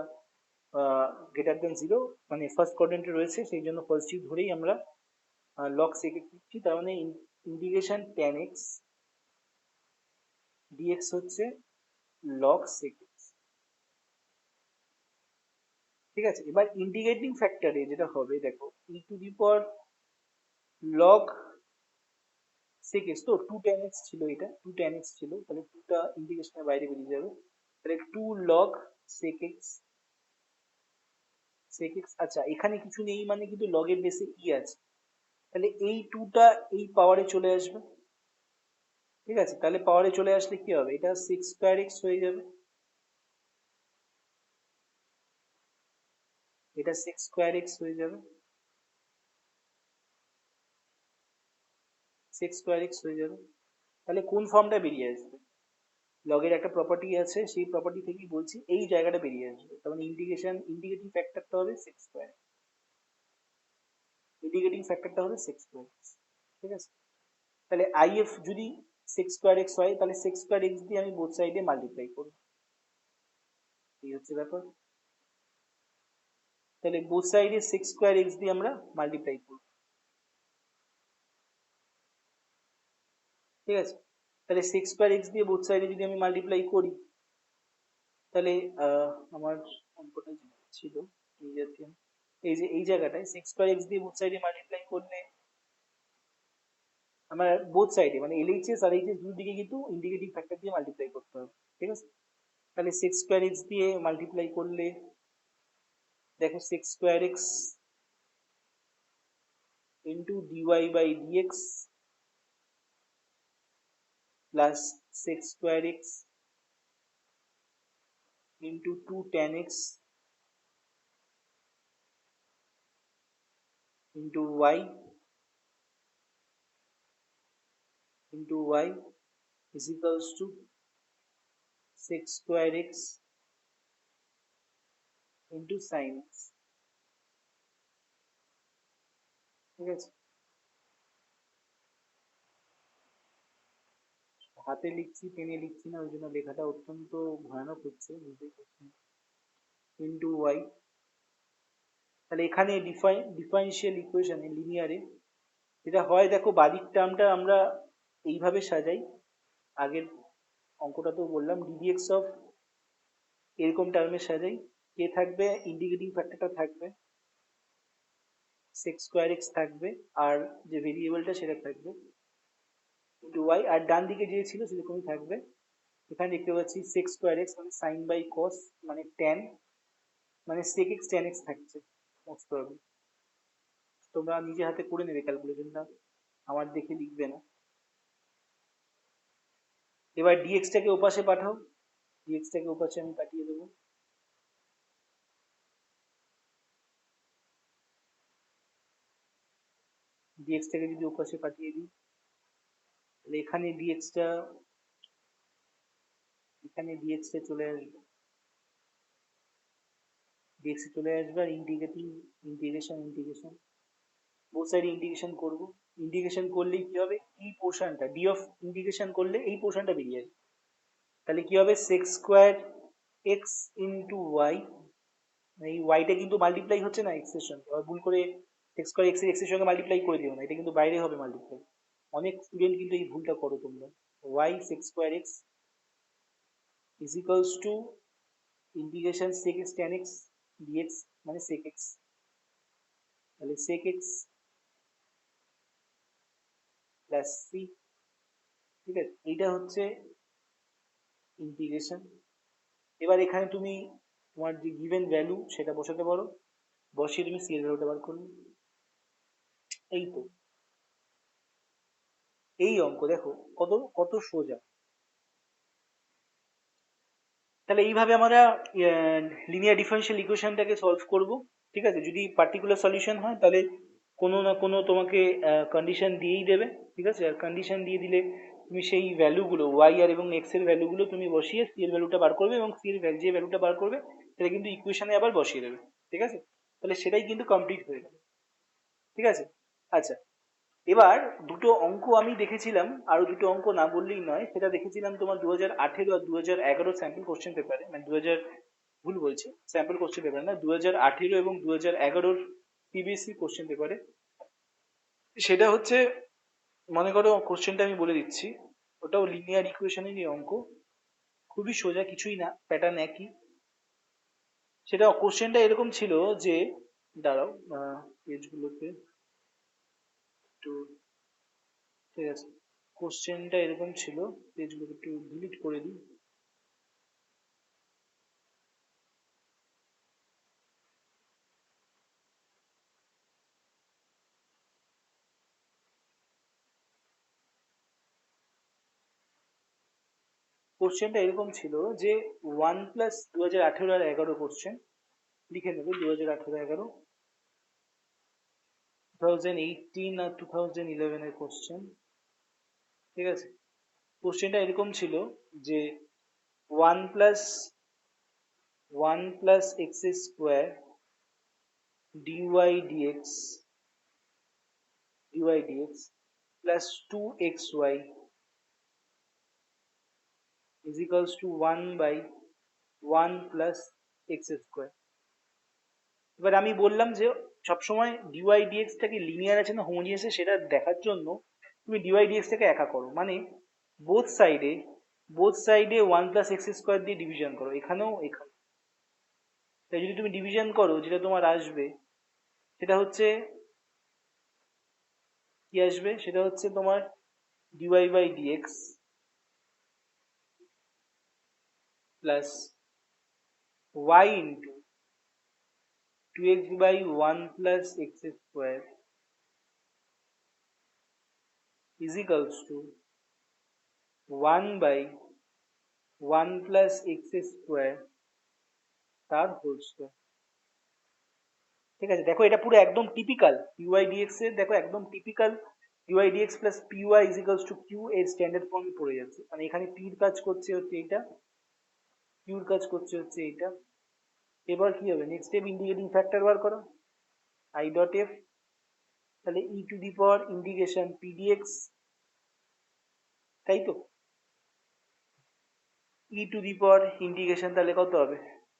গ্রেটার দেন 0 মানে ফার্স্ট কোয়াড্রেন্টে রয়েছে, সেই জন্য পজিটিভ ধরেই আমরা log sec x দিচ্ছি। তার মানে ইন্টিগ্রেশন tan x dx হচ্ছে log sec x, ঠিক আছে। এবার ইন্টিগ্রেটিং ফ্যাক্টরে যেটা হবে দেখো e to the power log sec x, তো 2 tan x ছিল, এটা 2 tan x ছিল, তাহলে 2টা ইন্টিগ্রেশনের বাইরে বেরিয়ে যাবে, তাহলে 2 log sec x, sec x, আচ্ছা এখানে কিছু নেই মানে কিন্তু log এর বেসে ই আছে, তাহলে এই 2টা এই পাওয়ারে চলে আসবে, ঠিক আছে। তাহলে পাওয়ারে চলে আসলে কি হবে, এটা sec² x হয়ে যাবে, এটা sec² x হয়ে যাবে, sec² x হয়ে যাবে। তাহলে কোন ফর্মটা বেরিয়ে আসবে, লগের একটা প্রপার্টি আছে, সেই প্রপার্টি থেকেই বলছি এই জায়গাটা বেরিয়ে আসবে, তার মানে ইন্টিগ্রেটিং ফ্যাক্টরটা হবে sec², ইন্টিগ্রেটিং ফ্যাক্টরটা হবে sec², ঠিক আছে। তাহলে আইএফ যদি sec² x হয় তাহলে sec² x দিয়ে আমি বোথ সাইডে মাল্টিপ্লাই করব, এই হচ্ছে ব্যাপার। তাহলে বোথ সাইডে সেক্স স্কোয়ার এক্স দিয়ে আমরা মাল্টিপ্লাই করব, ঠিক আছে। তাহলে সেক্স স্কোয়ার এক্স দিয়ে বোথ সাইডে যদি আমি মাল্টিপ্লাই করি, তাহলে আমার অঙ্কটা যেটা ছিল এই জাতীয়, এই যে এই জায়গাটায় সেক্স স্কোয়ার এক্স দিয়ে বোথ সাইডে মাল্টিপ্লাই করলে আমার বোথ সাইডে মানে এলএইচএস আর এইচএস দুদিকে কিন্তু ইন্ডিকেটিং ফ্যাক্টর দিয়ে মাল্টিপ্লাই করতে হবে, ঠিক আছে। তাহলে সেক্স স্কোয়ার এক্স দিয়ে মাল্টিপ্লাই করলে দেখো sec square x into dy by dx plus sec square x into 2 tan x into y is equals to sec square x into sin x, ঠিক আছে। হাতে লিখছি, পেনে লিখছি না, ওই জন্য লেখাটা অত্যন্ত ভয়ানক হচ্ছে, বুঝতেই পারছি। ইন্টু ওয়াই, তাহলে এখানে ডিফারেনশিয়াল ইকুয়েশনে লিনিয়ারে যেটা হয়, দেখো বাদিক টার্মটা আমরা এইভাবে সাজাই, আগের অঙ্কটা তো বললাম ডিডিএক্স অফ এরকম টার্মে সাজাই, কে থাকবে ইন্ডিকেটিং ফ্যাক্টরটা থাকবে, সেক্স স্কোয়ার এক্স থাকবে, আর যে ভেরিয়েবলটা সেটা থাকবে ইন্টু ওয়াই, আর ডান দিকে যে ছিল সেরকমই থাকবে। এখানে দেখতে পাচ্ছি সেক্স স্কোয়ার এক্স মানে সাইন বাই কস মানে ট্যান মানে সেক এক্স ট্যান এক্স থাকছে মোস্ট প্রবাবলি। তোমরা নিজে হাতে করে নেবে ক্যালকুলেশনটা, আমার দেখে লিখবে না। এবার ডিএক্সটাকে ওপাশে পাঠাও, ডিএক্সটাকে ওপাশে আমি পাঠিয়ে দেবো, ডিএক্সটাকে যদি ওপাশে পাঠিয়ে দিই, তাহলে এখানে ডিএক্সটা চলে আসবে, ডিএক্স চলে আসবে, আর ইন্টিগ্রেশন বোথ সাইড ইন্টিগ্রেশন করবো। ইন্টিগ্রেশন করলে কি হবে, এই পোর্শনটা ডি অফ ইন্টিগ্রেশন করলে এই পোর্শনটা বেরিয়ে আসবে, তাহলে কি হবে sec square x into y, এই ওয়াইটা কিন্তু মাল্টিপ্লাই হচ্ছে না এক্স এর সঙ্গে, আবার ভুল করে সেক্স স্কোয়ার এক্স এর সঙ্গে মাল্টিপ্লাই করে দিও না, এটা কিন্তু বাইরে হবে মাল্টিপ্লাই, অনেক স্টুডেন্ট কিন্তু এই ভুলটা করো তোমরা। Y sec square x is equals to integration sec x tan x dx মানে সেক এক্স, তাহলে সেক এক্স প্লাস সি, ঠিক আছে, এইটা হচ্ছে ইন্টিগ্রেশন। এবার এখানে তুমি তোমার যে গিভেন ভ্যালু সেটা বসাতে পারো, বসিয়ে তুমি সি এর ভ্যালুটা বার করবে, এই তো এই অঙ্ক দেখো কত কত সোজা। তাহলে এইভাবে আমরা লিনিয়ার ডিফারেনশিয়াল ইকুয়েশনটাকে সলভ করব, ঠিক আছে। যদি পার্টিকুলার সলিউশন হয় তাহলে কোনো না কোনো তোমাকে কন্ডিশন দিয়েই দেবে, ঠিক আছে, আর কন্ডিশন দিয়ে দিলে তুমি সেই ভ্যালুগুলো ওয়াই আর এবং এক্স এর ভ্যালুগুলো তুমি বসিয়ে সি এর ভ্যালুটা বার করবে, এবং সি এর যে ভ্যালুটা বার করবে সেটা কিন্তু ইকুয়েশনে আবার বসিয়ে দেবে, ঠিক আছে। তাহলে সেটাই কিন্তু কমপ্লিট হয়ে গেল, ঠিক আছে। আচ্ছা, এবার দুটো অঙ্ক আমি দেখেছিলাম, আরো দুটো অঙ্ক না বললেই নয়, সেটা দেখেছিলাম তোমার 2018 আর 2011 স্যাম্পল কোশ্চেন পেপারে, মানে 2000, ভুল বলছি, স্যাম্পল কোশ্চেন পেপার না, 2018 এবং 2011 পিবিএসসি কোশ্চেন পেপারে। সেটা হচ্ছে, মনে করো কোশ্চেনটা আমি বলে দিচ্ছি, ওটাও লিনিয়ার ইকুয়েশনেরই অঙ্ক, খুবই সোজা, কিছুই না, প্যাটার্ন একই। সেটা কোশ্চেনটা এরকম ছিল যে, দাঁড়াও পেজগুলোতে একটু, ঠিক আছে, কোশ্চেনটা এরকম ছিল, পেজগুলোকে একটু ডিলিট করে দিই। কোশ্চেনটা এরকম ছিল যে ওয়ান প্লাস 2018 আর 11 কোশ্চেন লিখে নেবে, 2018 11, 2018 আর 2011 এর কোশ্চেন, ঠিক আছে। কোশ্চেনটা এরকম ছিল যে one plus x square dy dx plus 2xy is equals to 1 by 1 plus x square, এবার আমি বললাম যে সবসময় ডিওয়াই ডিএক্সটা কি লিনিয়ার আছে না হোমোজিনিয়াস আছে সেটা দেখার জন্য তুমি ডিওয়াই ডিএক্সটাকে একা করো, মানে বোথ সাইডে ওয়ান প্লাস এক্স স্কোয়ার দিয়ে ডিভিশন করো, এখানেও এখানে। তাই যদি তুমি ডিভিশন করো যেটা তোমার আসবে সেটা হচ্ছে কি আসবে, সেটা হচ্ছে তোমার dy by dx plus y into two x by one plus x square is equals to 1 by 1 plus x square তার হোল স্কোয়ার। ঠিক আছে, দেখো এটা পুরো একদম টিপিক্যাল ডিওয়াই ডিএক্স এর, দেখো একদম typical dy dx plus py is equals to q এর স্ট্যান্ডার্ড ফর্মে পড়ে যাচ্ছে, মানে এখানে পির কাজ করছে হচ্ছে এটা, কিউর কাজ করছে হচ্ছে এটা। এবার কি হবে, নেক্সট স্টেপ ইন্টিগ্রেটিং ফ্যাক্টর বার করো, আই ডট এফ, তাহলে e to the power integration P dx, তাই তো, e to the power integration তাহলে কত হবে,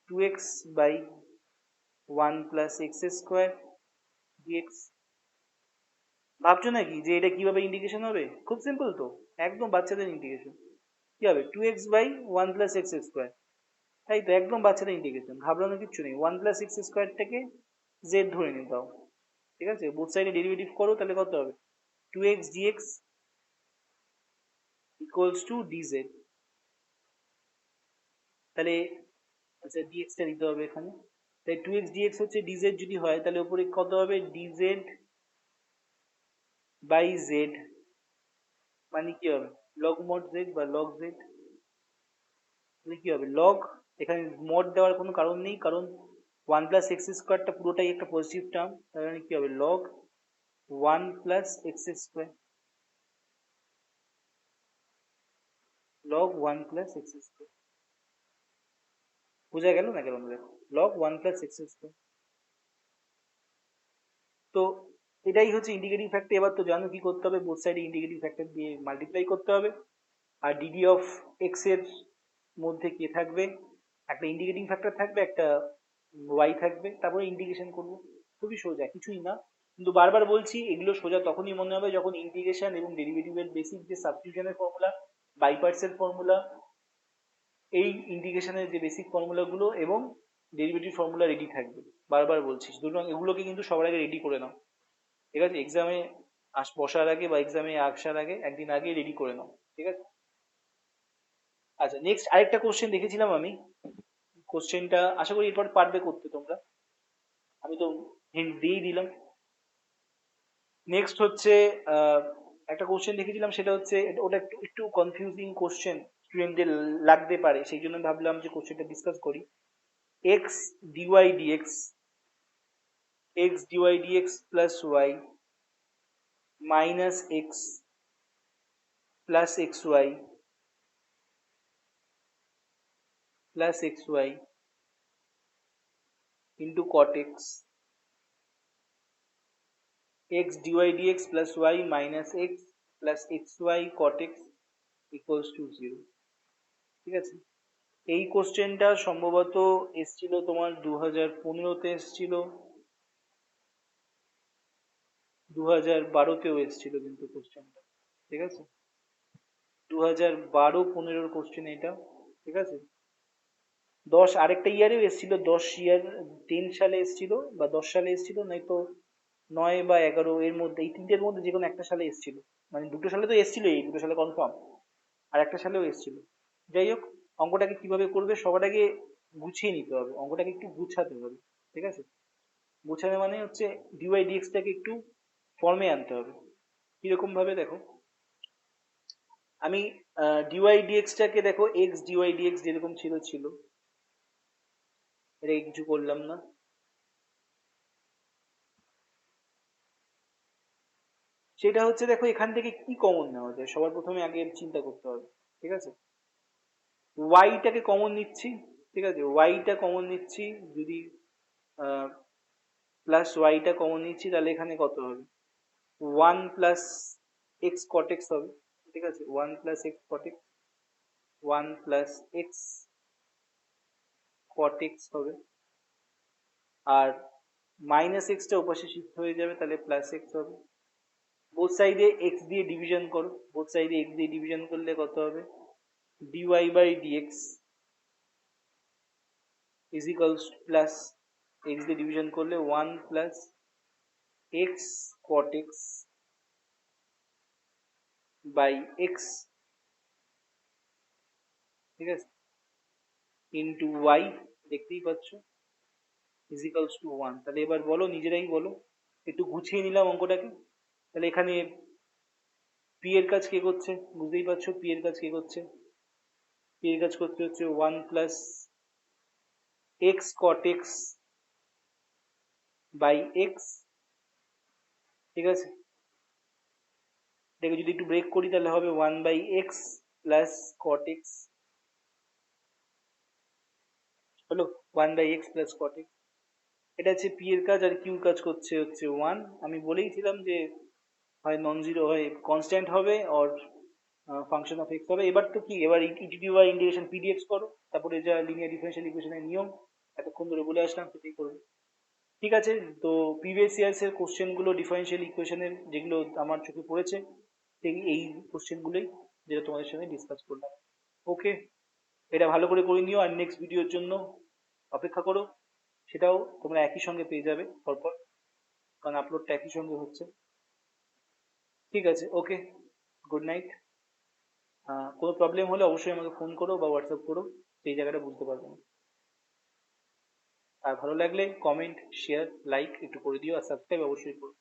two x by one plus x square dx. ভাবছো নাকি যে এটা কিভাবে ইন্টিগ্রেশন হবে, খুব সিম্পল তো, একদম বাচ্চাদের ইন্টিগ্রেশন। কি হবে, two x by one plus x square, তাই তো, একদম বাচ্চাদের ইন্টিগ্রেশন, ঘাবড়ানোর কিচ্ছু নেই। ওয়ান প্লাস এক্স স্কোয়ারটাকে জেড ধরে নিতে হবে, ঠিক আছে, বোথ সাইডে ডেরিভেটিভ করো, তাহলে কত হবে, two x dx equals to dz. তাহলে আচ্ছা ডিএক্সটা দিতে হবে এখানে, তাই টু এক্স ডিএক্স হচ্ছে ডিজেড যদি হয় তাহলে উপরে কত হবে, ডিজেড বাই জেড, মানে কি হবে লগ মড জেড বা লগ জেড, তাহলে কি হবে লগ, এখানে মড দেওয়ার কোনো কারণ নেই কারণ ওয়ান প্লাস এক্স স্কোয়ারটা পুরোটাই একটা পজিটিভ টার্ম, তার মানে কি হবে log one plus x square, log one plus x square, বোঝা গেল না, গেল না, দেখো log one plus x square. তো এটাই হচ্ছে ইন্টিগ্রেটিং ফ্যাক্টর। এবার তো জানো কি করতে হবে, বোথ সাইডে ইন্টিগ্রেটিং ফ্যাক্টর দিয়ে মাল্টিপ্লাই করতে হবে, আর ডিডি অফ এক্স এর মধ্যে কে থাকবে, একটা ইন্টিগ্রেটিং ফ্যাক্টর থাকবে, একটা ওয়াই থাকবে, তারপরে ইন্টিগ্রেশন করবো, খুবই সোজা, কিছুই না। কিন্তু বারবার বলছি এগুলো সোজা তখনই মনে হবে যখন ইন্টিগ্রেশন এবং ডেরিভেটিভের বেসিক যে সাবস্টিটিউশনের ফর্মুলা, বাই পার্টসের ফর্মুলা, এই ইন্টিগ্রেশনের যে বেসিক ফর্মুলাগুলো এবং ডেরিভেটিভ ফর্মুলা রেডি থাকবে। বারবার বলছি সুতরাং এগুলোকে কিন্তু সবার আগে রেডি করে নাও, ঠিক আছে, এক্সামে বসার আগে বা এক্সামে আসার আগে একদিন আগে রেডি করে নাও, ঠিক আছে। আচ্ছা নেক্সট আরেকটা কোশ্চেন দেখেছিলাম আমি, কোশ্চেনটা আশা করি এরপর পারবে করতে তোমরা, আমি তো হিন্ট দিয়েই দিলাম। নেক্সট হচ্ছে আহ, একটা কোশ্চেন দেখেছিলাম, সেটা হচ্ছে ওটা একটু একটু কনফিউজিং কোশ্চেন স্টুডেন্টদের লাগতে পারে, সেই জন্য ভাবলাম যে কোশ্চেনটা ডিসকাস করি। X dy dx, x dy dx plus y minus x plus x y plus x y into cot x, x dy dx plus y minus x plus x y cot x equals to zero, ঠিক আছে। এই কোশ্চেনটা সম্ভবত এসছিল তোমার 2015-তে এসছিল, 2012-তেও এসছিল কিন্তু কোশ্চেনটা, ঠিক আছে, 2012-15 কোশ্চেন এটা, ঠিক আছে। আরেকটা ইয়ারেও এসছিল, 10 ইয়ার 10 সালে এসছিল বা 10 সালে এসছিল, নয়তো 9 বা 11 এর মধ্যে, এই তিনটের মধ্যে যে কোনো একটা সালে এসছিল, মানে দুটো সালে তো এসছিল, এই দুটো সালে কনফার্ম, আর একটা সালেও এসছিল। যাই হোক, অঙ্কটাকে কিভাবে করবে সবার আগে গুছিয়ে নিতে হবে, অঙ্কটাকে একটু গুছাতে হবে, ঠিক আছে। গোছানো মানে হচ্ছে ডিওয়াই ডিএক্সটাকে একটু ফর্মে আনতে হবে। কিরকম ভাবে দেখো, আমি ডিওয়াই ডিএক্সটাকে দেখো, এক্স ডিওয়াই ডিএক্স যেরকম ছিল ছিল, এটাকে কিছু করলাম না। সেটা হচ্ছে দেখো এখান থেকে কি কমন নেওয়া যায়, সবার প্রথমে আগে চিন্তা করতে হবে, ঠিক আছে। ওয়াইটাকে কমন নিচ্ছি, ঠিক আছে, ওয়াইটা কমন নিচ্ছি, যদি প্লাস ওয়াইটা কমন নিচ্ছি তাহলে এখানে কত হবে, one plus x cot x হবে, ঠিক আছে, one plus x cot x, one plus x cot x হবে। আর মাইনাস এক্সটা ওপাশে শিফট হয়ে যাবে, তাহলে প্লাস এক্স হবে। বোথ সাইডে এক্স দিয়ে ডিভিশন করো, বোথ সাইডে এক্স দিয়ে ডিভিশন করলে কত হবে, dy by dx is equals plus x দিয়ে ডিভিশন করলে 1 plus x cot x by x, ঠিক আছে, ইন্টু ওয়াই, দেখতেই পাচ্ছ, ইজ ইকালস টু 1। তাহলে এবার বলো, নিজেরাই বলো, একটু গুছিয়ে নিলাম অঙ্কটাকে। তাহলে এখানে পি এর কাজ কে করছে, বুঝতেই পারছো পি এর কাজ কে করছে। পি এর কাজ করতে হচ্ছে 1 plus x cot x by x, ঠিক আছে। এটাকে যদি একটু ব্রেক করি তাহলে হবে 1 by x plus cot x, হলো 1 by x plus cot x. এটা হচ্ছে পি এর কাজ, আর কিউর কাজ করছে হচ্ছে 1। আমি বলেইছিলাম যে হয় নন জিরো, হয় কনস্ট্যান্ট হবে, আর ফাংশন অফ এক্স হবে। এবার তো কি, এবার ইটিডি বা ইন্টিগ্রেশন পিডিএক্স করো, তারপরে যা লিনিয়ার ডিফারেনশিয়াল ইকুয়েশনের নিয়ম এতক্ষণ ধরে বলে আসলাম সেটাই করবে, ঠিক আছে। তো প্রিভিয়াস ইয়ার্স এর কোশ্চেন গুলো ডিফারেনশিয়াল ইকুয়েশনের যেগুলো আমার চোখে পড়েছে, এই কোশ্চেন গুলোই যেটা তোমাদের সঙ্গে ডিসকাস করলাম। ওকে, এটা ভালো করে করে নিও, আর নেক্সট ভিডিওর জন্য অপেক্ষা করো, সেটাও তোমরা একই সঙ্গে পেয়ে যাবে পরপর, কারণ আপলোডটা একই সঙ্গে হচ্ছে। ঠিক আছে, ওকে, গুড নাইট। কোনো প্রবলেম হলে অবশ্যই আমাকে ফোন করো বা হোয়াটসঅ্যাপ করো, সেই জায়গাটা বুঝতে পারবো না। আর ভালো লাগলে কমেন্ট, শেয়ার, লাইক একটু করে দিও, আর সাবস্ক্রাইব অবশ্যই করো।